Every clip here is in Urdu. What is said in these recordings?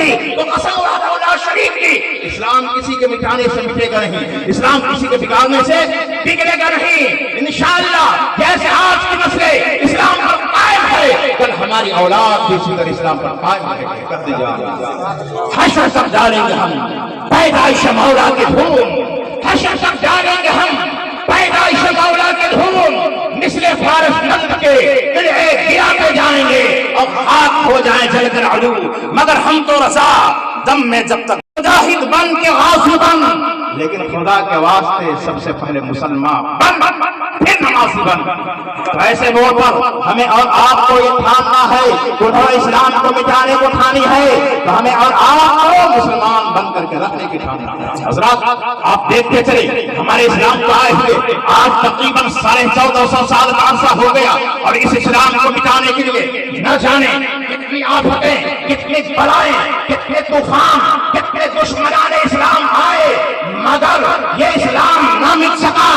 توحید کی، تو قسم وحدہ لا شریک کی، اسلام کسی کے مٹانے سے مٹے گا نہیں، اسلام کسی کے بگاڑنے سے بگڑے گا نہیں۔ انشاءاللہ جیسے آج کے مسئلے اسلام پر قائم ہے، کل ہماری اولاد بھی اسی طرح اسلام پر قائم ہے۔ کر دیجیے حشر تک ڈالیں گے ہم پیدائش مولا کے دھوم، حشر تک ڈالیں گے ہم پیدائش مولا کے دھوم، مثل فارس نقد کے قلعے گرا کے جائیں گے اور خاک ہو جائیں جل کر علو، مگر ہم تو رضا دم میں جب تک مجاہد بن کے غازی بن، لیکن خدا کے واسطے سب سے پہلے مسلمان بن پھر نمازی بن۔ ایسے موڑ پر ہمیں اور آپ کو یہ ٹھاننا ہے، انہوں اسلام کو مٹانے کو ٹھانی ہے، تو ہمیں اور آپ کو مسلمان بن کر کے رکھنے کی ٹھاننا ہے۔ حضرات آپ دیکھتے چلے ہمارے اسلام کو آئے ہوئے آج تقریباً 1450 سال کا عرصہ ہو گیا، اور اس اسلام کو مٹانے کے لیے نہ جانے کتنی آفتیں، کتنی بلائیں، کتنے طوفان، کتنے دشمنان اسلام آئے، مگر یہ اسلام نہ مٹ سکا۔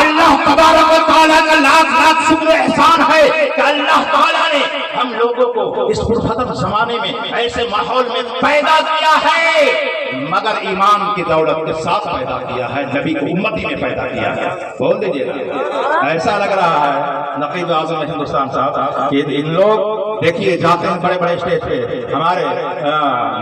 اللہ تبارک و تعالیٰ کا لاکھ لاکھ شکر احسان ہے کہ اللہ تعالیٰ نے ہم لوگوں کو اس پرفتن زمانے میں ایسے ماحول میں پیدا کیا ہے، مگر ایمان کی دولت کے ساتھ پیدا کیا ہے، نبی کو امتی میں پیدا کیا ہے۔ بول دیجیے ایسا لگ رہا ہے نقیب اعظم ہندوستان صاحب کہ ان لوگ دیکھیے جاتے ہیں بڑے بڑے اسٹیج پہ، ہمارے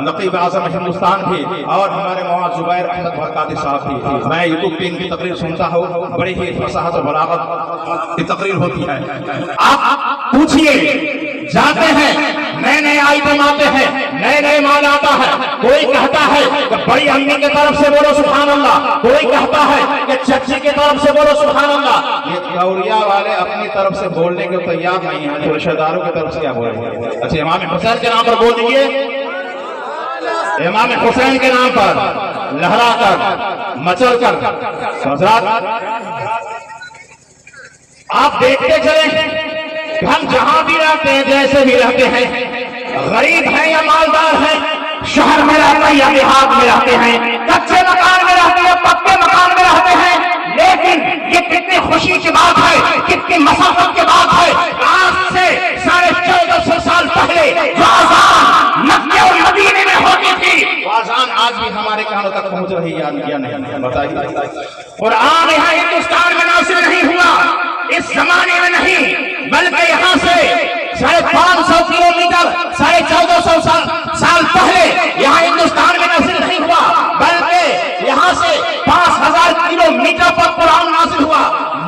نقیب اعظم ہندوستان بھی اور ہمارے مولانا زبیر احمد برکاتی صاحب بھی، میں یوٹیوب پہ ان کی تقریر سنتا ہوں، بڑی ہی فصاحت و بلاغت کی تقریر ہوتی ہے۔ آپ پوچھئے جاتے ہیں نئے نئے آئٹم آتے ہیں، نئے نئے مال آتا ہے، کوئی کہتا ہے کہ بڑی امی کی طرف سے بولو سبحان اللہ، کوئی کہتا ہے کہ چچی کی طرف سے بولو سبحان اللہ۔ یہ گوریا والے اپنی طرف سے بولنے کے تیار نہیں ہیں، تو رشتہ داروں کی طرف سے کیا بولیں گے؟ اچھا امام حسین کے نام پر بول دیجیے، امام حسین کے نام پر لہرا کر مچل کر۔ حضرات آپ دیکھتے چلیں ہم جہاں بھی رہتے ہیں، جیسے بھی رہتے ہیں، غریب ہیں یا مالدار ہیں، شہر میں رہتے ہیں یا دیہات میں رہتے ہیں، کچے مکان میں رہتے ہیں پکے مکان میں رہتے ہیں، لیکن یہ کتنی خوشی کی بات ہے، کتنی مسافت کی بات ہے، آج سے 1450 سال پہلے جو آزان مکے اور مدینے میں ہوتی تھی، وہ آزان آج بھی ہمارے کانوں تک پہنچ رہی ہے یا نہیں؟ بتائیے قرآن یہاں ہندوستان میں نازل نہیں ہوا اس زمانے میں نہیں، بلکہ یہاں سے 550 کلومیٹر 1450 سال پہلے یہاں ہندوستان میں نازل نہیں ہوا، بلکہ یہاں سے 5000 کلومیٹر پر قرآن نازل ہوا۔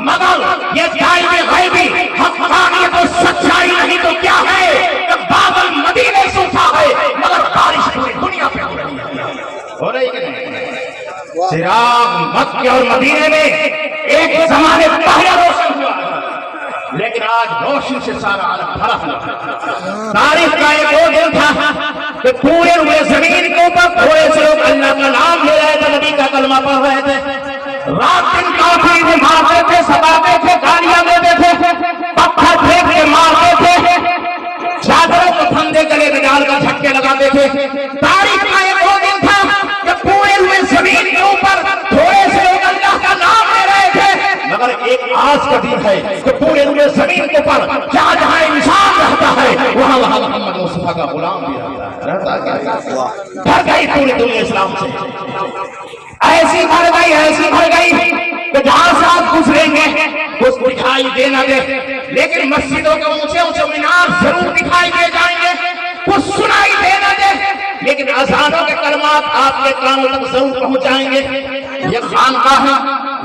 مگر یہ دائم غیبی حقانیت اور سچائی نہیں تو کیا ہے کہ بادل مدینے سے اٹھا ہے، مگر بارش پوری دنیا پہ ہو رہی ہے، ہو رہی ہے کہ نہیں؟ چراغ مکے اور مدینے میں ایک زمانے پہلے روشن ہوا، لیکن آج روشن سے سارا عالم بھرا ہوا۔ تاریخ کا ایک وہ دن تھا کہ پورے ہوئے زمین کے اوپر تھوڑے سے لوگ اللہ کا نام لے رہے تھے، نبی کا کلمہ پڑھ رہے تھے، رات دن کافی بھی مارتے تھے، ستاتے تھے، گالیاں دیتے تھے، پتھر پھینک کے مارتے تھے، چادروں کو پھندے گلے میں ڈال کر جھٹکے لگاتے تھے۔ تاریخ کا ایک وہ دن تھا کہ پورے ہوئے زمین کے اوپر تھوڑے سے لوگ اللہ کا نام لے رہے تھے، مگر ایک آج کا دن ہے کہ پورے ہوئے زمین کے اوپر جہاں جہاں انسان رہتا ہے وہاں وہاں محمد مصطفیٰ کا غلام بھی رہتا ہے۔ بھر گئی پوری دنیا اسلام سے، ایسی بھر گئی کہ جہاں سے آپ گزریں گے کچھ دکھائی دے نہ دے، لیکن مسجدوں کے اونچے اونچے مینار ضرور دکھائی دے جائیں گے، کچھ سنائی دے نہ دے، لیکن اذانوں کے کلمات آپ کے کانوں تک ضرور پہنچ جائیں گے۔ یہ خانقاہ ہے،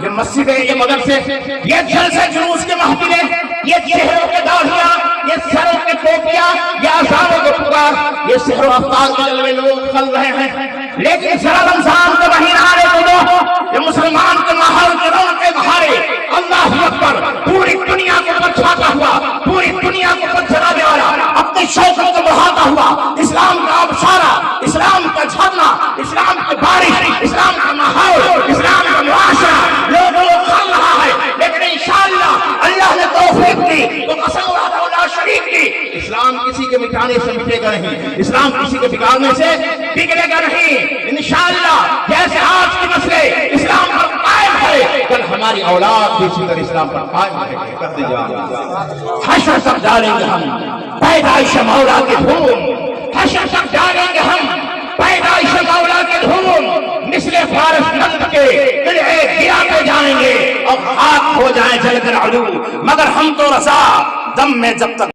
یہ مسجد ہے، یہ مدرسے، یہ جلسے جلوس کے محفلیں، یہ چہروں کے داڑھیاں، یہ سروں کے ٹوپیاں، یہ اذانوں کے پکار، یہ سحر و افطار کے جلوے لوگ کھل رہے ہیں، لیکن ذرا رمضان کا مہینہ آنے کو دو، یہ مسلمان کے ماحول کے رونق کے بہارے اللہ اکبر پوری دنیا کو پچھاتا ہوا، پوری دنیا کو پچھانے والا، اپنی شوقوں کو بڑھاتا ہوا، اسلام کا ابشارہ، اسلام کا جھرنا، اسلام کی بارش، اسلام کا ماحول، اسلام کا معاشرہ لوگوں کو کھل رہا ہے۔ لیکن انشاءاللہ اللہ نے توفیق دی تو قسم وحدہ لا شریک کی، اسلام کسی کے مٹانے سے مٹے گا نہیں، اسلام کسی کے بگاڑنے سے بگڑے گا نہیں۔ انشاءاللہ جیسے آج کے مسئلے اسلام پر قائم ہے، کل ہماری اولاد بھی اسی طرح اسلام پر قائم ہے۔ کر دیجیے حشر تک ڈالیں گے ہم پیدائش مولا کے دھوم، حشر تک ڈالیں گے ہم ہو جائیں جل کر علو، مگر ہم تو رضا دم میں جب تک